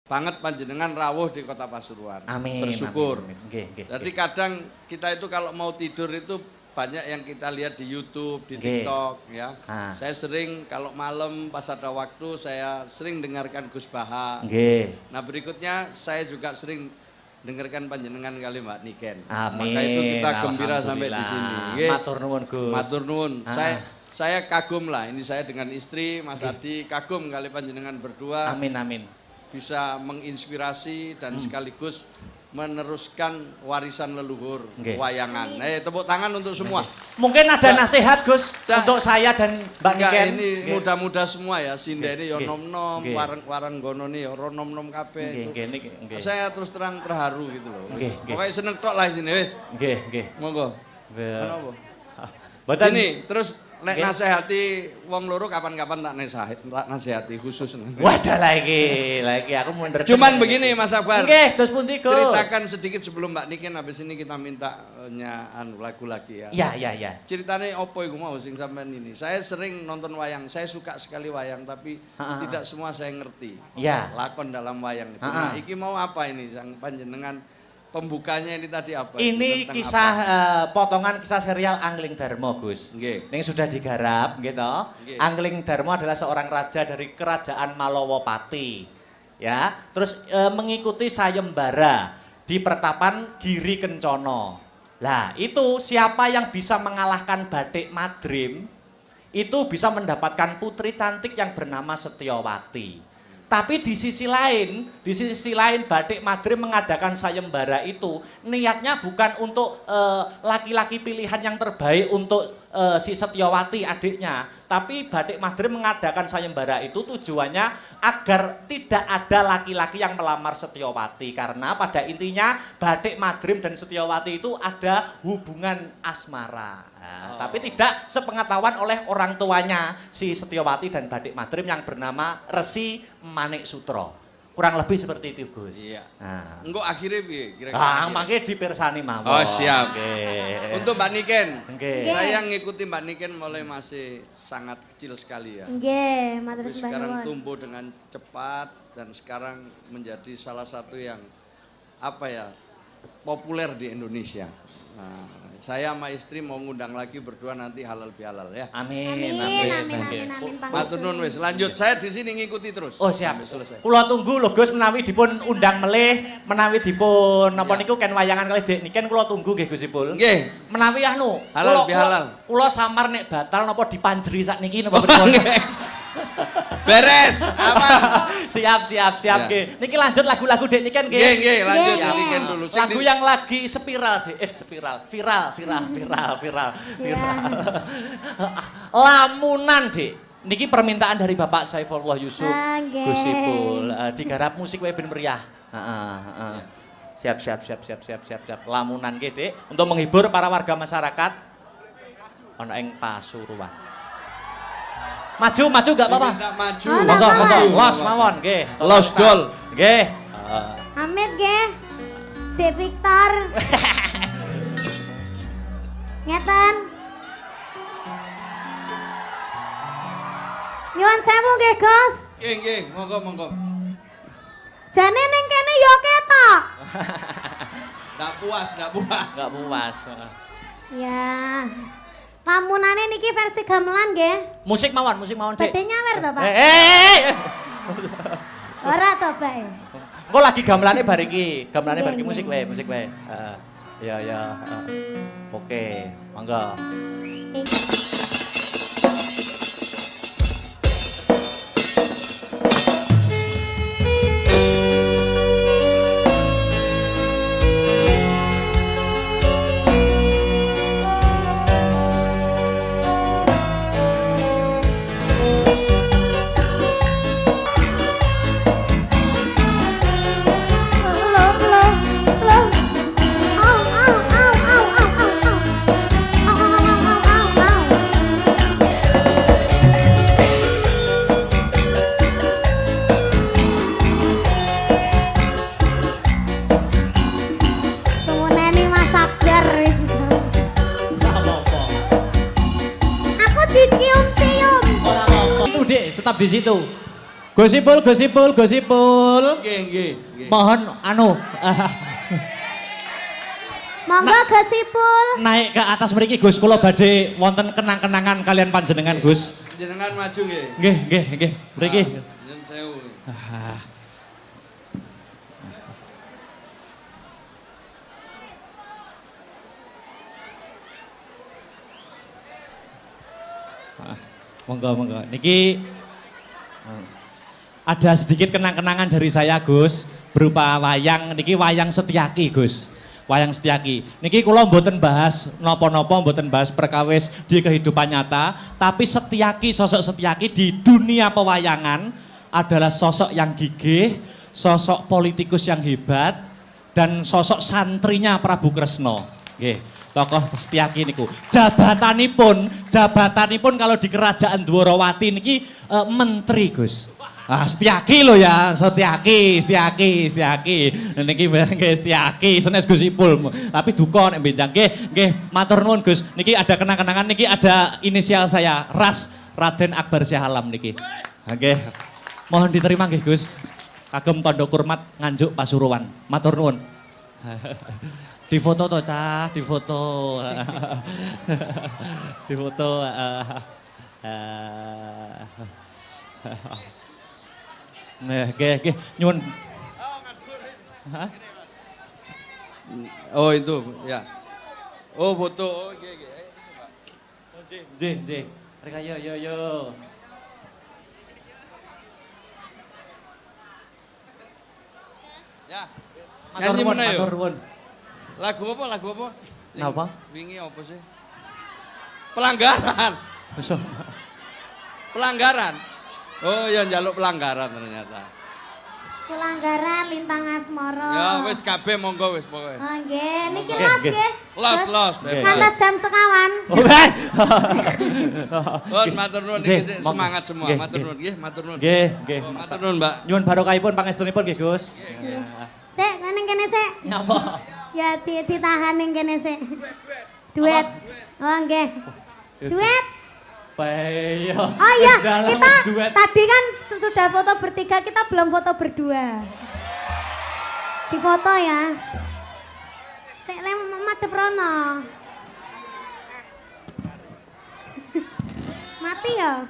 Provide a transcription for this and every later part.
banget panjenengan rawuh di Kota Pasuruan. Amin. Bersyukur. Amin, amin. Jadi kadang kita itu kalau mau tidur itu banyak yang kita lihat di YouTube, di TikTok ya. Saya sering kalau malam pas ada waktu saya sering dengarkan Gus Baha. Nah berikutnya saya juga sering dengarkan panjenengan kali Mbak Niken. Amin. Maka itu kita gembira sampai di sini. Matur nuwun Gus. Matur nuwun. Saya kagum lah, ini saya dengan istri Mas Adi kagum kali panjenengan berdua. Amin amin. Bisa menginspirasi dan sekaligus meneruskan warisan leluhur wayangan. Tepuk tangan untuk semua. Mungkin ada nasihat Gus untuk saya dan Mbak Niken. Ini muda-muda semua ya, Sinda ini ya nom-nom, warang gono nih ya nom-nom kabeh. Saya terus terang terharu gitu loh. Pokoknya seneng tok lah sini wis. Monggo. Menapa? Mboten ini terus nek nasihati wong loro kapan-kapan tak nasihati khusus. Wadah lagi aku mau ngerti. Cuman begini Mas Akbar. Nggih, terus pundi Gus? Ceritakan sedikit sebelum Mbak Niken habis ini kita minta lagu lagi ya. Iya. Ceritanya opo iku mau sing sampean ini. Saya sering nonton wayang, saya suka sekali wayang tapi tidak semua saya ngerti. Iya. Lakon dalam wayang itu. Nah, iki mau apa ini yang panjenengan pembukanya ini tadi apa? Ini kisah potongan kisah serial Angling Darmo Gus. Yang sudah digarap gitu. Angling Darmo adalah seorang raja dari kerajaan Malowopati. Ya, terus mengikuti sayembara di pertapan Giri Kencono. Lah, itu siapa yang bisa mengalahkan Bathik Madrim itu bisa mendapatkan putri cantik yang bernama Setyowati. Tapi di sisi lain Bathik Madrim mengadakan sayembara itu niatnya bukan untuk laki-laki pilihan yang terbaik untuk si Setyowati adiknya. Tapi Bathik Madrim mengadakan sayembara itu tujuannya agar tidak ada laki-laki yang melamar Setyowati. Karena pada intinya Bathik Madrim dan Setyowati itu ada hubungan asmara. Tapi tidak sepengetahuan oleh orang tuanya si Setyowati dan Bathik Madrim yang bernama Resi Manik Sutro. Kurang lebih seperti itu Gus. Iya. Engko akhirnya piye kira-kira? Mangke dipirsani mawon. Oh siap. Untuk Mbak Niken. Saya ngikuti Mbak Niken mulai masih sangat kecil sekali ya. Nggih, matur sembah sekarang tumbuh dengan cepat dan sekarang menjadi salah satu yang populer di Indonesia. Nah, saya sama istri mau ngundang lagi berdua nanti halal bihalal ya. Amin. Matur nuwun wis. Lanjut, saya di sini ngikuti terus. Oh siap. Selesai. Kula tunggu lho Gus menawi dipun undang melih, menawi dipun napa niku ken wayangan kalih Dek Niken kula tunggu nggih Gus Ipul. Nggih. Menawi halal bihalal. Kula samar nek batal napa dipanjeri sakniki napa betul. Beres, aman. Siap nggih. Niki lanjut lagu-lagu Dek Niken nggih. Nggih, lanjut Dek Niken dulu. Lagu yang lagi spiral Dek, viral. Lamunan Dek. Niki permintaan dari Bapak Saifullah Yusuf Gus Ipul. Digarap musik wae ben meriah. Siap. Lamunan nggih Dek untuk menghibur para warga masyarakat ana ing Pasuruan. Maju gak apa-apa. Maju. Monggo. Los mawon nggih. Los dol. Nggih. Amit nggih. Dek Victor. Ngeten. Nyuwun sewu nggih, Gus. Nggih, monggo. Jane ning kene ya ketok. Ndak puas. Ya. Lamunane niki versi gamelan nggih. Musik mawon Dek. Badhe nyawer to, Pak? Ora to, Pak. Engko lagi gamelane bar iki musik wae. Ya. Oke, monggo. Dicium-cium. Dek, tetap di situ. Gosipul. Nggih. Mohon Monggo Gosipul. naik ke atas mriki Gus, kula badhe wonten kenang-kenangan kalian panjenengan Gus. Jenengan maju nggih. Nggih. Mriki. Nyun sewu. Monggo. Niki ada sedikit kenang-kenangan dari saya Gus, berupa wayang, niki wayang Setyaki Gus. Wayang Setyaki. Niki kula mboten bahas napa-napa, mboten bahas perkawis di kehidupan nyata, tapi Setyaki, sosok Setyaki di dunia pewayangan adalah sosok yang gigih, sosok politikus yang hebat, dan sosok santrinya Prabu Kresna. Nggih. Tokoh Setyaki niku. Jabatanipun kalau di Kerajaan Dwarawati niki menteri Gus. Setyaki lho ya, Setyaki. Niki nggih Setyaki, senes Gusipul. Tapi duka nek benjang nggih, matur nuwun Gus. Niki ada kenang-kenangan niki ada inisial saya, Ras Raden Akbar Shah Alam niki. Nggih. Mohon diterima nggih Gus. Kagem tandha kurmat Nganjuk Pasuruan. Matur nuwun. Di foto toh Cah, di foto. Nggih, nyuwun. Oh itu, ya. Oh foto, oh nggih. Nggih. Mereka yo. Ya. Nyanyi mana yo? Lagu apa? Napa? Wingi apa sih? Pelanggaran. Oh ya njaluk pelanggaran ternyata. Pelanggaran Lintang Asmara. Ya wis kabeh monggo wis pokoke. Oh nggih, niki los nggih. Los. Ngantos jam sekawan. Matur nuwun niki semangat semua. Matur nuwun nggih, matur nuwun. Nggih. Matur nuwun, Mbak. Nyuwun barokahipun pangestunipun nggih Gus. Sik, ning kene sik. Napa? Ya ditahan ning kene sik. Duet. Oh nggih. Duet. Baik. Oh iya, kita tadi kan sudah foto bertiga, kita belum foto berdua. Di foto ya. Sik madhep rono. Mati ya?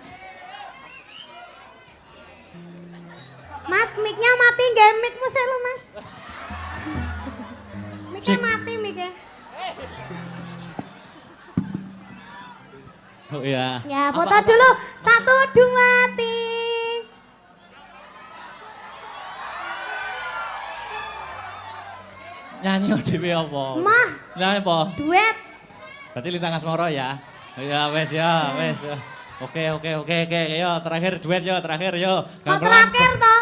Mas, mic-nya mati nggih, mic-mu sik lho, Mas. Mic-nya mati, mic-nya. Oh iya. Ya, foto dulu. 1, 2, 3. Nyanyi dhewe apa? Mah. Nyanyi apa? Duet. Berarti Lintang Asmara ya. Ya wes. Oke. Yo terakhir duet yo, terakhir yo. Oh, terakhir toh.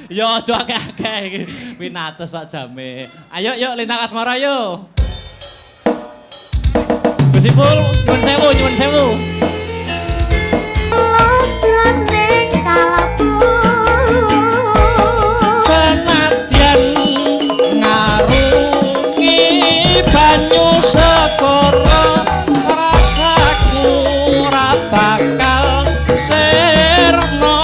Yo aja akeh-akeh iki. Pinates sak jame. Ayo yuk Lintang Asmara yo. Gusipul, nyuwun sewu. Senadyan ngarungi banyu segara, rasaku ora bakal sirna.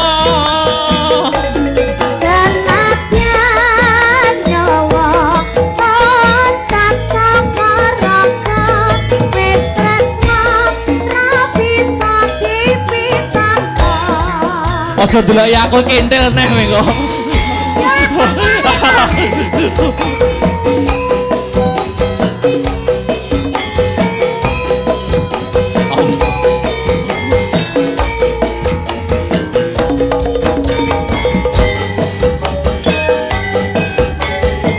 Senadyan nyawa loncat saka raga, wis tresno ra bisa dipisahno. Aja ndeloki aku kintil neh kowe kok.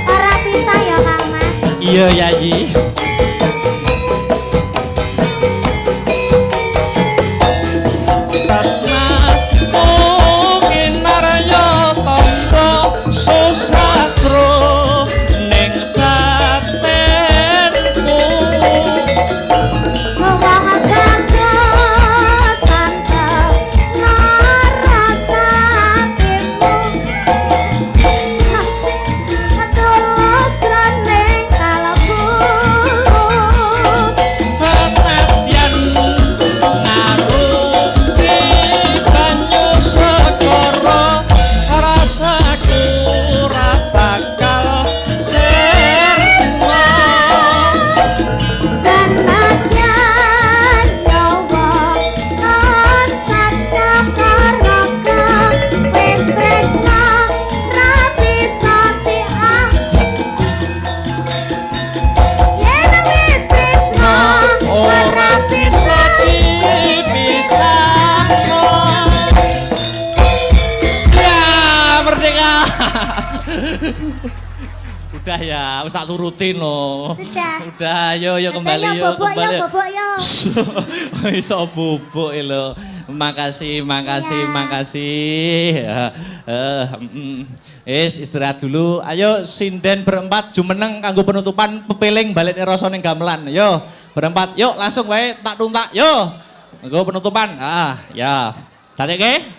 Ora bisa ya Kang Mas. Iya Yayi. Tasna mungkin naraya tangga susatro ning batenku. Wong gandha santep narasa atimu. Tulus reneng kalbu. Senadyan ngarungi Udah ya, wis tak turutin loh. Sudah. Udah, yo kembali yo. Bobok yo. Iso bubuk lho. Makasih. Istirahat dulu. Ayo sinden berempat jumeneng kanggo penutupan pepeling balik rasa ning gamelan. Yo, berempat. Yuk langsung wae tak tuntak. Yo. Kanggo penutupan. Ya. Tadekke.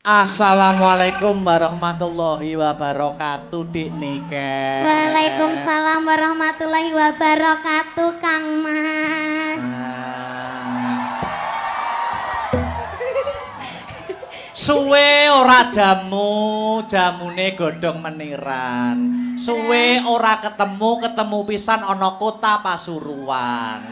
Assalamualaikum warahmatullahi wabarakatuh, Dik Nike. Waalaikumsalam warahmatullahi wabarakatuh, Kang Mas. Suwe ora jamune godhong meniran. Suwe ora ketemu pisan ana kota Pasuruan.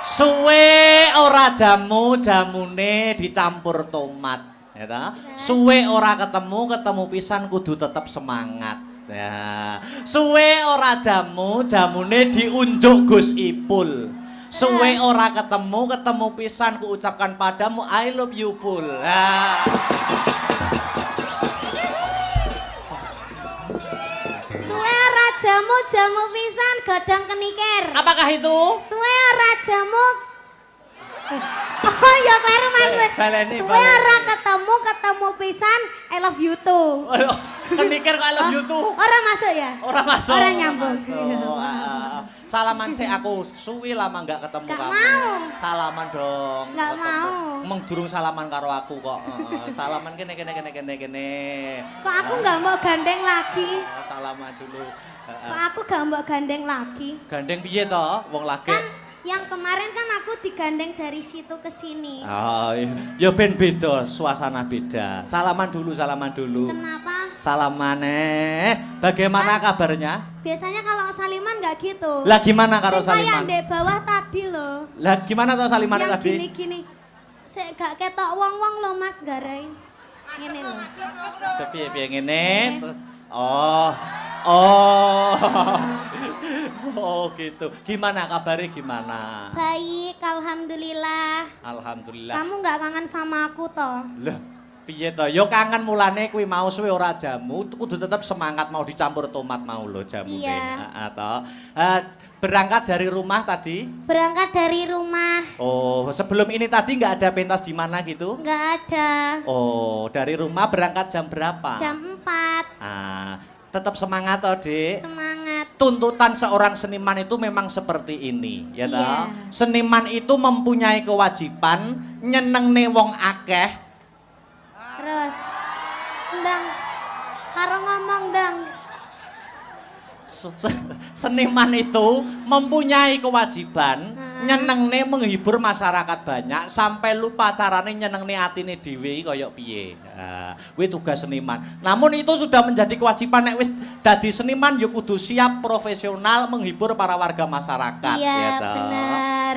Suwe ora jamune dicampur tomat. Ya, suwe ora ketemu pisan kudu tetep semangat. Ya. Suwe ora jamune diunjuk Gus Ipul. Suwe ora ketemu pisan ku ucapkan padamu I love you Pul. Ya. Suwe ora jamu pisan godhong kenikir. Apakah itu? Suwe ora jamu. Oh ya kleru maksud. Suwe ora ketemu pisan I love you too. Kenikir kok I love you too. Ora masuk ya? Ora masuk. Ora nyambung. Salaman sih aku suwi lama nggak ketemu kamu. Mau. Salaman dong. Nggak mau. Emang durung salaman karo aku kok. Salaman kene. Kok aku nggak mau gandeng lagi? Salaman dulu. Kok aku nggak mau gandeng lagi? Gandeng piye toh? Wong lagi. Kan yang kemarin kan aku digandeng dari situ ke sini. Oh, ya ben beda, suasana beda. Salaman dulu. Kenapa? Salaman bagaimana kabarnya? Biasanya kalau saliman nggak gitu. Lah gimana karo saliman? Kayak di bawah tadi loh. Lah gimana tuh saliman yang tadi? Gini. Saya gak ketok wong loh Mas Garai. Ngene loh. Tapi piye ngene terus oh gitu. Gimana kabarnya gimana? Baik, alhamdulillah. Alhamdulillah. Kamu nggak kangen sama aku toh? Lah, piye toh? Yo kangen mulane kuwi mau suwe ora jamu, kudu tetep semangat mau dicampur tomat mau lho jamune. Iya. Toh. Berangkat dari rumah tadi? Berangkat dari rumah. Oh, sebelum ini tadi nggak ada pentas di mana gitu? Nggak ada. Oh, dari rumah berangkat jam berapa? Jam 4. Tetap semangat toh, Dik. Semangat. Tuntutan seorang seniman itu memang seperti ini, ya toh. Iya. Seniman itu mempunyai kewajiban nyenengne wong akeh. Terus, ndang, karo ngomong ndang. Seniman itu mempunyai kewajiban nyenengne menghibur masyarakat banyak sampai lupa carane nyenengne atine dhewe kaya piye. Kuwi tugas seniman. Namun itu sudah menjadi kewajiban nek wis dadi seniman ya kudu siap profesional menghibur para warga masyarakat. Iya, ya toh. benar.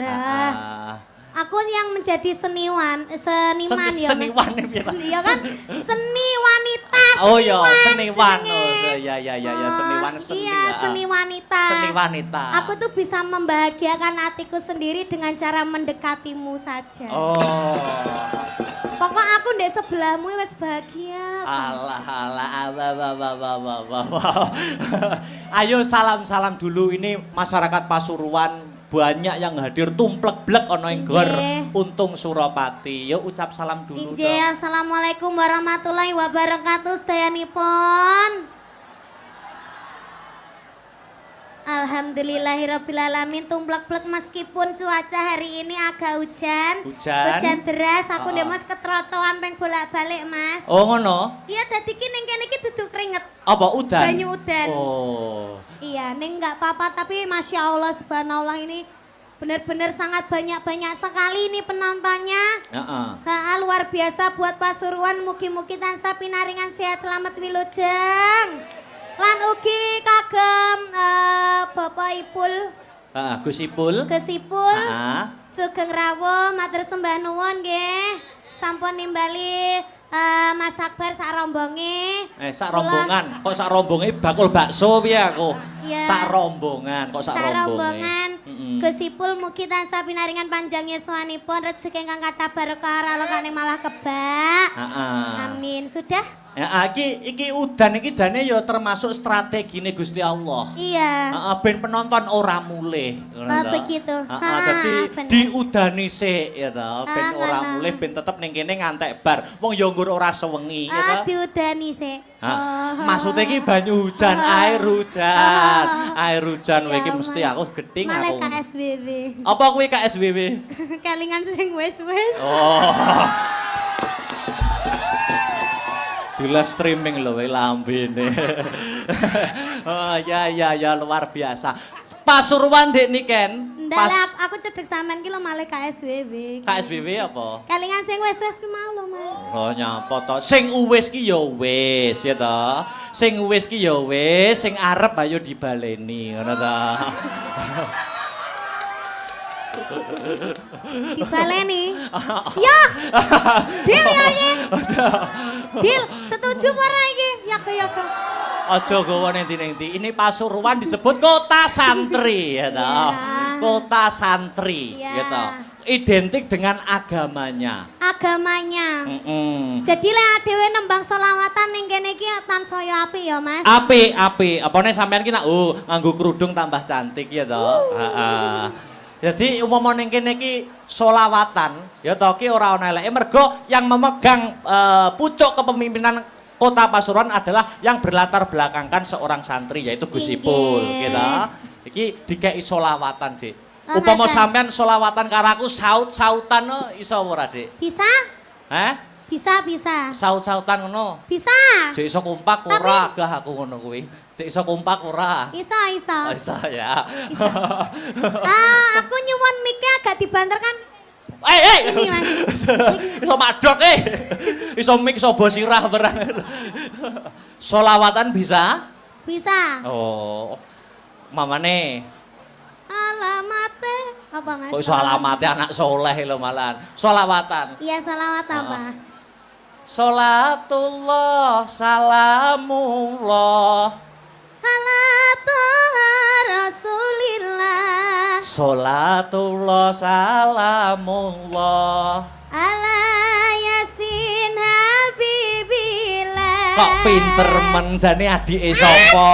Aku yang menjadi seniman ya. Seniwan ya kan? Seni wanita. Oh iya, seniwan. Oh ya seniwan seni. Iya, seni wanita. Seni wanita. Aku tuh bisa membahagiakan hatiku sendiri dengan cara mendekatimu saja. Oh. Pokok aku ndek sebelahmu wis bahagia. Allah. Ayo salam-salam dulu ini masyarakat Pasuruan banyak yang hadir tumplek-blek ana ing gor Untung Suropati. Yuk ucap salam dulu dong. Assalamualaikum warahmatullahi wabarakatuh sedayanipun. Alhamdulillahirrabbilalamin tumplek-blek meskipun cuaca hari ini agak hujan deras, aku ndek Mas ketrocoan peng bolak-balik Mas. Oh ngono? Iya dadi ki ning kene iki duduk keringet. Apa udan? Banyu udan. Oh. Iya, ning enggak apa-apa tapi Masya Allah subhanallah ini benar-benar sangat banyak sekali ini penontonnya. Luar biasa buat Pasuruan, mugi-mugi tansah pinaringan sehat selamat wilujeng. Lan ugi kagem Bapak Ipul. Gus Ipul. Sugeng rawuh matur sembah nuwun nggih. Sampun nimbali Mas Akbar sak rombonge. Sak rombongan. Kok sak rombonge bakul bakso piye aku? Ya. Sak rombongan, kok sak rombonge. Gus Ipul mugi tansah pinaringan panjang yuswanipun rezeki ingkang kathah barokah ralekane malah kebak. Amin. Sudah? Ya, iki udan iki jane ya termasuk strategine Gusti Allah. Iya. Ben penonton ora mulih. Begitu. Dadi diudani sik ya to, ben ora mulih ben tetep ning kene ngantek bar. Wong ya nggur ora sewengi ya to. Diudani sik. Maksudnya iki banyu hujan, air hujan. Air hujan kowe iki mesti aku gedhing aku. Malah KSBB. Apa kuwi KSBB? Kelingan sing wis-wis. Oh. Di live streaming loh lambene. Oh ya luar biasa. Pasuruan Dek Niken. Ndak aku cedek sampean ki lho malih KSBB. KSBB apa? Kelingan sing wis-wis ki mau lho Mas. Oh nyapa to. Sing uwis ki ya wis ya to. Sing uwis ki ya wis, sing arep ayo dibaleni ngono to. Dibaleni. Ya. Dil ya iki. Dil, setuju ora iki? Ya. Aja gawa nenti-nenti. Ini Pasuruan disebut kota santri ya toh. Kota santri ya toh. Identik dengan agamanya. Jadi lek dhewe nembang selawatan ning kene iki tansaya apik ya, Mas. Apik. Apane sampean ki nak nganggo kerudung tambah cantik ya toh. Heeh. Jadi umum ning kene iki selawatan ya toh ki ora ana eleke mergo yang memegang pucuk kepemimpinan Kota Pasuruan adalah yang berlatar belakangkan seorang santri yaitu Gus Ipul gitu. Iki dikei selawatan, Dik. Upama sampean selawatan karo aku saut-sautan iso ora, Dik? Bisa? Hah? Bisa. Saut-sautan ngono? Bisa. Jek iso kompak ora gah aku ngono kuwi. Jek iso kompak ora? Iso. Oh, iso ya. Iso. Aku nyuwun mic-e agak dibanterkan. Iso madot Iso mik iso bos sirah barang. Selawatan bisa? Bisa. Oh. Mamane. Alamate apa Mas? Kok iso alamate anak soleh lho malahan. Selawatan. Iya, selawat apa? Salatullah salamullah ala toha rasulillah. Salatullah salamullah ala yasin habibillah. Kok pinter men jane adike sapa?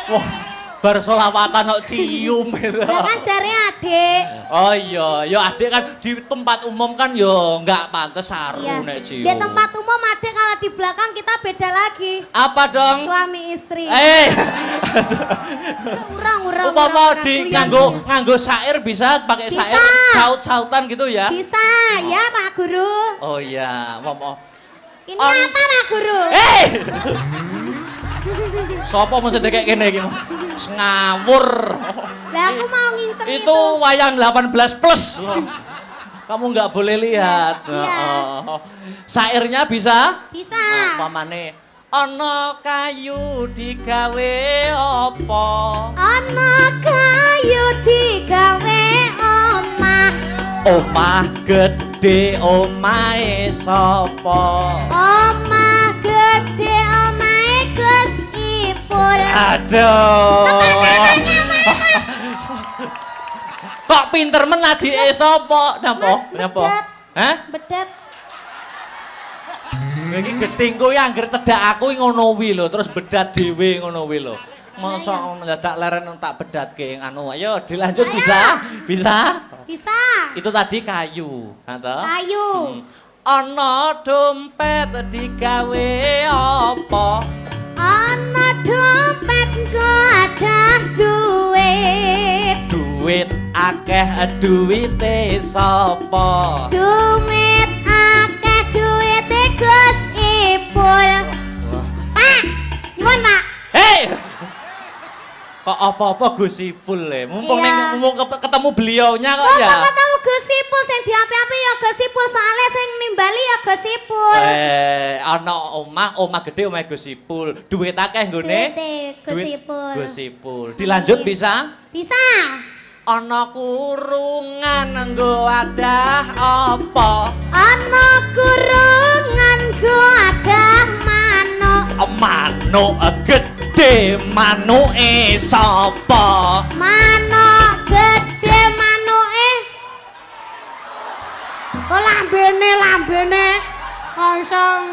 Wah, bar selawatan kok cium gitu. Lah kan jare adik. Oh iya, ya adik kan di tempat umum kan ya enggak pantes saru nek cium. Di tempat umum adik kalau di belakang kita beda lagi. Apa dong? Suami istri. Urang. Upama di nganggo syair bisa pakai syair saut-sautan gitu ya? Bisa, ya Pak Guru. Oh iya, Ini apa Pak Guru? Sopo mesti kayak gini iki? Ngawur. Lah aku mau nginceng itu. Itu wayang 18 plus. Kamu nggak boleh lihat. Iya. Syairnya bisa? Bisa. Pamane Ana kayu digawe apa? Ana kayu digawe omah. Omah gedhe omahe sapa? Omah gedhe omahe Gus Ipul. Aduh. Kok pinter men adike sapa? Napa? Napa? Hah? Bedet. Iki getingku ya angger cedak aku ngono wi lho, terus bedat dhewe ngono wi lho. Mosok mendadak leren tak bedatke anu. Ayo dilanjut bisa? Bisa? Bisa. Itu tadi kayu, to? Kayu. Ana dompet digawe apa? Ana dompet nggo ada duit. Duit akeh duwite sapa? Duit akeh duwite Gus Ipul. Pak, nyuwun Pak. Hei! Kok apa-apa Gus Ipul le? Mumpung Iya. ketemu beliaunya kok ya. Mumpung ketemu Gus Ipul sing diapi-api ya Gus Ipul, soalnya sing nimbali ya Gus Ipul. Ana omah gedhe omahe Gus Ipul. Duit akeh nggone? Duit Gus Ipul. Gus Ipul. Dilanjut bisa? Bisa. Ana kurungan nggo wadah apa? Ana kurungan nggo wadah manuk. Manuk gedhe manuke sapa? Manuk gedhe manuke. Kok lambene kosong.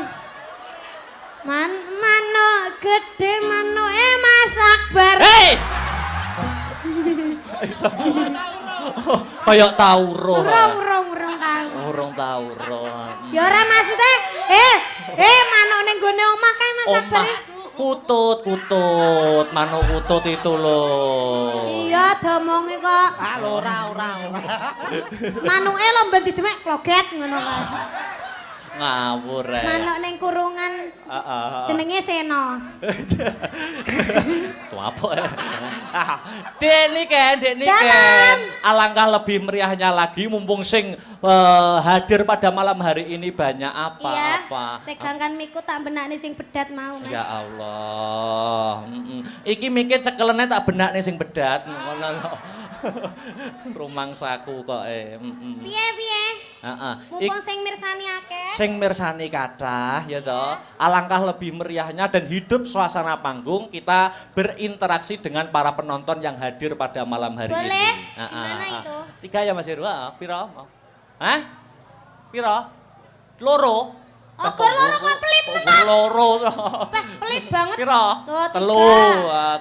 Manuk gedhe manuke Mas Akbar. Hei! Kayak tauro. Urung tahu. Tauro. Ya ora maksudnya, manuk ning gone omah kan Mas Akbar. Kutut, manuk kutut itu loh. Iya, domonge kok. Ora. Manuke lho ben didemek kloget ngono kae. Ngawur rek. Manuk ning kurungan. Jenenge Seno. Tuh apa ya? Dek niken. Alangkah lebih meriahnya lagi mumpung sing hadir pada malam hari ini banyak apa? Iya, tegangkan miku tak benakne sing bedat mau. Mas. Ya Allah. Iki mikir cekelene tak benakne sing bedat ngono lho. Rumangsaku kok Piye? Mumpung sing mirsani akeh. Sing mirsani kathah ya toh. Alangkah lebih meriahnya dan hidup suasana panggung kita berinteraksi dengan para penonton yang hadir pada malam hari ini. Boleh? Gimana itu? 3 ya Mas Heru, piro? Hah? Piro? Loro? Oh, loro kok pelit tenan. Loro. Pelit banget. Piro? Tuh,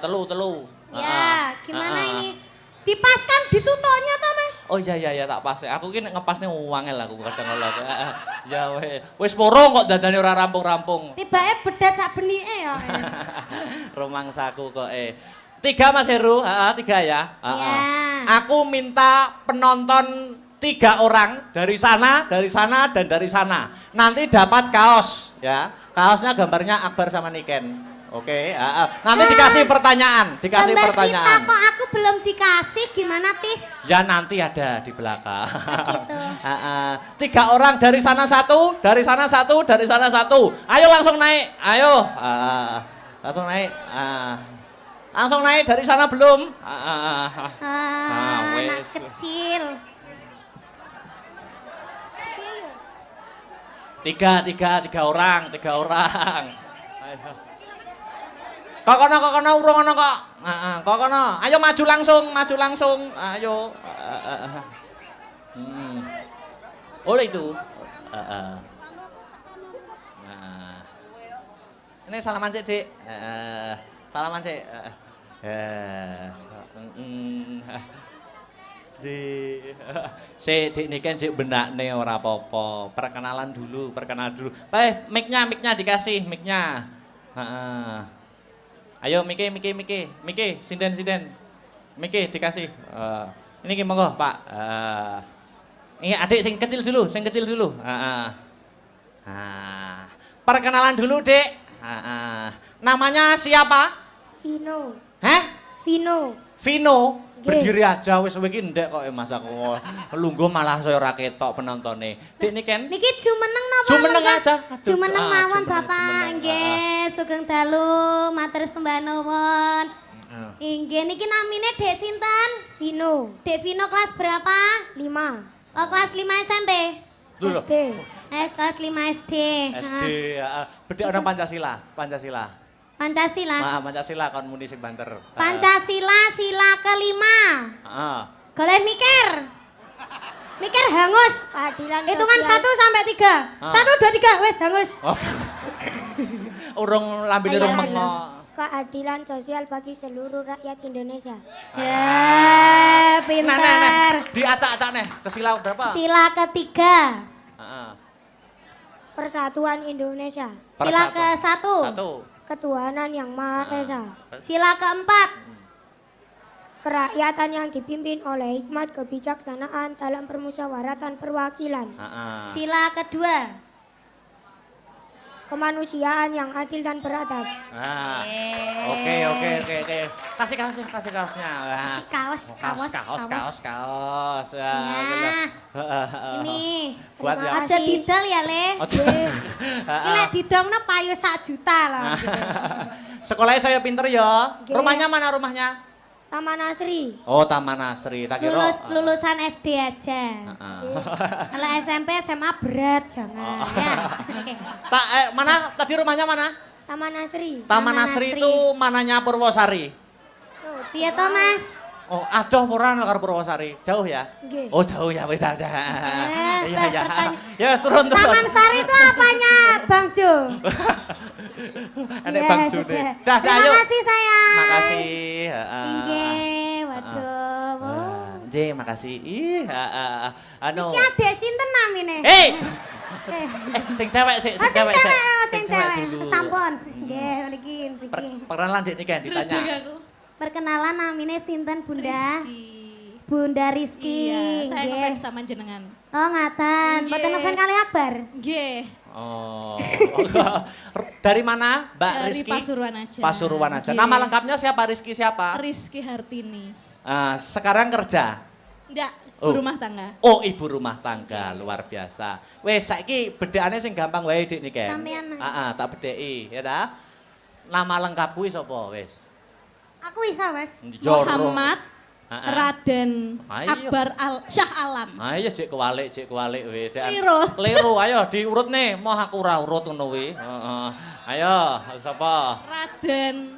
3. Telu. Ya, gimana ini? Dipaskan ditutoknya toh Mas? Oh iya tak pas. Aku ki ngepasne wangel aku kadang kala. Ya wis porong kok dadane ora rampung-rampung. Tibake bedat sak benike ya. Rumangsaku kok 3 Mas Heru, 3 ya. Iya. Aku minta penonton 3 orang dari sana, dan dari sana. Nanti dapat kaos ya. Kaosnya gambarnya Akbar sama Niken. Oke, nanti dikasih pertanyaan, Kita kok aku belum dikasih, gimana Tih? Ya nanti ada di belakang. Gitu. 3 orang dari sana 1, dari sana 1, dari sana 1. Ayo langsung naik, ayo. Langsung naik. Langsung naik dari sana belum? Anak kecil. 3 orang. Ayo. Kok kono urung ono kok. Kok kono. Ayo maju langsung. Ayo. Oleh itu. Ini salaman sik, Dik. Salaman sik. Dik niken sik benakne ora apa-apa. Perkenalan dulu. Mic-nya dikasih mic-nya. Ayo Miki, sinden. Miki dikasih. Ini ki monggo, Pak. Ini adik sing kecil dulu. Perkenalan dulu, Dek. Namanya siapa? Vino. Hah? Vino. Vino. Berdiri aja wis kowe iki ndek kok Mas aku. Lungguh malah saya ora ketok penontone. Dik niken. Niki jumeneng napa? Jumeneng aja. Jumeneng mawon Bapak. Nggih, sugeng dalu matur sembah nuwun. Nggih, niki namine Dek sinten? Vino. Dek Vino kelas berapa? 5. Oh, kelas 5 SMP. SD. Kelas 5 SD. SD, heeh. Bedhek ana Pancasila. Pancasila. Pancasila kon muni sing banter. Pancasila sila kelima. Heeh. Goleh mikir. Mikir hangus. Keadilan Hitungan sosial. 1 sampai 3. 1 2 3 wes hangus. Oh. Urung lambene remeng kok. Keadilan sosial bagi seluruh rakyat Indonesia. Ya, pintar. Nah. Diacak-acak nih, ke sila berapa? Sila ketiga. Heeh. Persatuan Indonesia. Sila ke-1. 1. Ketuhanan yang Maha Esa. Sila ke-4. Kerakyatan yang dipimpin oleh hikmat kebijaksanaan dalam permusyawaratan perwakilan. Sila kedua. Kemanusiaan yang adil dan beradab. Nah. Oke. Kasih kaosnya. Kasih kaos. Ya, gitu. Ini. Buat Terima ya. aja didol ya, Le. Ini lek didongno payu 1 juta loh. Sekolahnya saya pinter ya. Oke. Rumahnya mana rumahnya? Taman Asri. Oh, Taman Asri. Tak kira. Lulusan SD aja. Kalau SMP SMA berat jangan ya. Tak mana tadi rumahnya mana? Taman Asri. Taman Asri itu mananya Purwosari. Piye to, Mas? Oh, adoh ora karo Purwosari. Jauh ya? Nggih. Oh, jauh ya wis aja. Iya. pertanyaan. Ya, turun. Taman Sari itu apanya, Bang Jo? Enek Bang June. Dah, Terima ayo. kasih sayang. Makasih. Nggih, waduh. Nggih, makasih. Ih, anu. Iki adek sinten namine? Hei. Sing cewek sik, Sing cewek. dulu. Sampun. Nggih, mriki. Perkenalan Dik niki ditanya. Perkenalan namine sinten, Bunda? Bunda Rizky. Iya, saya nggih. ngefans sama jenengan. Oh, ngaten. Mboten Nggih. ngefans kali Akbar. Nggih. Oh. Dari mana, Mbak Dari Rizky? Pasuruan aja. Pasuruan aja. Nggih. Nama lengkapnya siapa? Rizky siapa? Rizky Hartini. Sekarang kerja. Enggak, Oh. rumah tangga. Oh, ibu rumah tangga, luar biasa. Wes saiki bedhekane sing gampang wae Dik niki. Sampeyan. Tak bedheki, ya ta? Nama lengkap kuwi sapa wis? Aku bisa, Mas. Muhammad Raden Ayo. Akbar Syah Alam. Ayo cek kewalik wis. Keliru. Keliru, ayo diurut nih. Mau aku ora urut ngono kuwi. Heeh. Ayo, sapa? Raden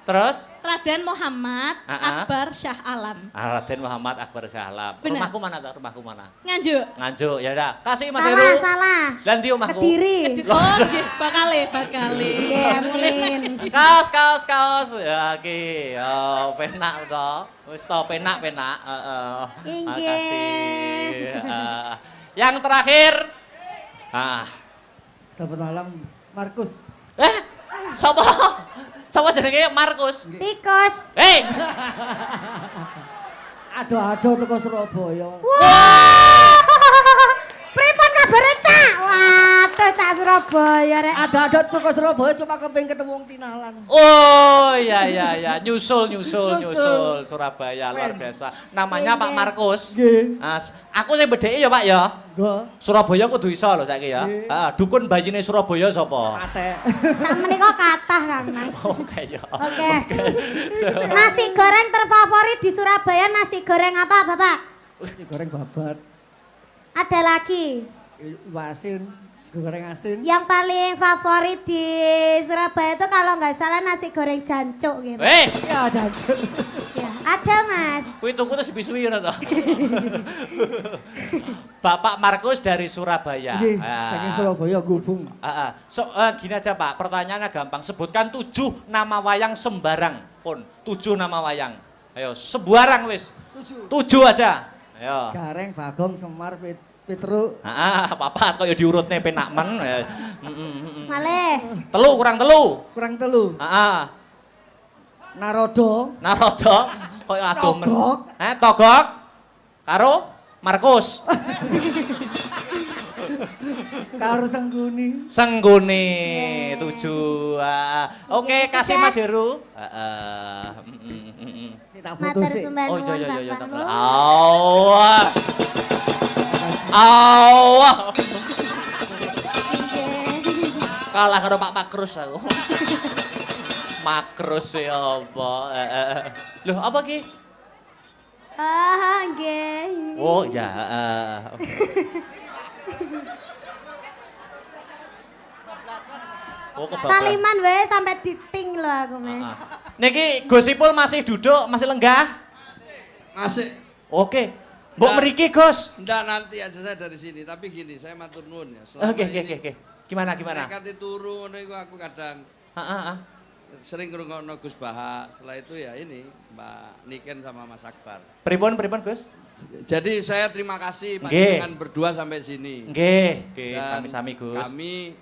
Terus? Raden Muhammad Akbar Syah Alam. Raden Muhammad Akbar Syah Alam. Benar. Rumahku mana? Nganjuk. Nganjuk, ya udah. Kasih Mas Heru. Salah. Lan di omahku. Kediri. Oh, nggih, bakale. Nggih, amin. Kaos. Ya iki, penak to. Wis to penak. Heeh. Makasih. Yang terakhir. Selamat malam, Markus. Sapa jenenge Markus? Tikus. Hei. Aduh teko Surabaya. Wah. Pripun kabare, Cak? Waduh, Cak Surabaya rek. Ada teko Surabaya cuma kepengin ketemu wong tinalan. Oh, iya. Nyusul Surabaya luar biasa. Namanya Pak Markus. Nggih. Aku sing bedheki ya, Pak ya. Nggih. Surabaya kudu iso lho saiki ya. Dukun bayine Surabaya sapa? Atek. Sak menika kathah Kang Mas. Oke ya. Oke. Nasi goreng terfavorit di Surabaya nasi goreng apa, Bapak? Nasi goreng babat. Ada lagi. Asin, nasi goreng asin. Yang paling favorit di Surabaya itu kalau nggak salah nasi goreng jancuk gitu. Ya jajan. Ya, ada Mas. Kuwi tuku terus bisui ngono to. Bapak Markus dari Surabaya. Nggih, saking Surabaya gubung. Gini aja Pak, pertanyaannya gampang. Sebutkan 7 nama wayang sembarang pun. 7 nama wayang. Ayo, sembarang wis. 7 aja. Ayo. Gareng, Bagong, Semar, Petruk. Papa kok ya diurutne penak men. Malih. Kurang telu. Kurang telu. Narodo. Kok adoh men. Togok. Togok. Karo Markus. Karo Sengguni. 7. Oke, kasih Mas Heru. Tak foto sih. Oh iya. Awah. Awah. Kalah karo Pak Makrus aku. Makrus ya apa? Loh, apa ki? Nggih. Oh, ya. Oh, Saliman wae sampai diting lho aku, Mas. Niki Gus Ipul masih duduk, masih lenggah? Masih. Oke. Mbok mriki, Gus. Ndak, nanti aja saya dari sini, tapi gini, saya matur nuwun ya. Oke. Gimana? Nek turu ngono iku aku kadang sering ngrungokno Gus Baha. Setelah itu ya ini Mbak Niken sama Mas Akbar. Pripun Gus? Jadi saya terima kasih panjenengan berdua sampai sini. Nggih, sami-sami Gus. Kami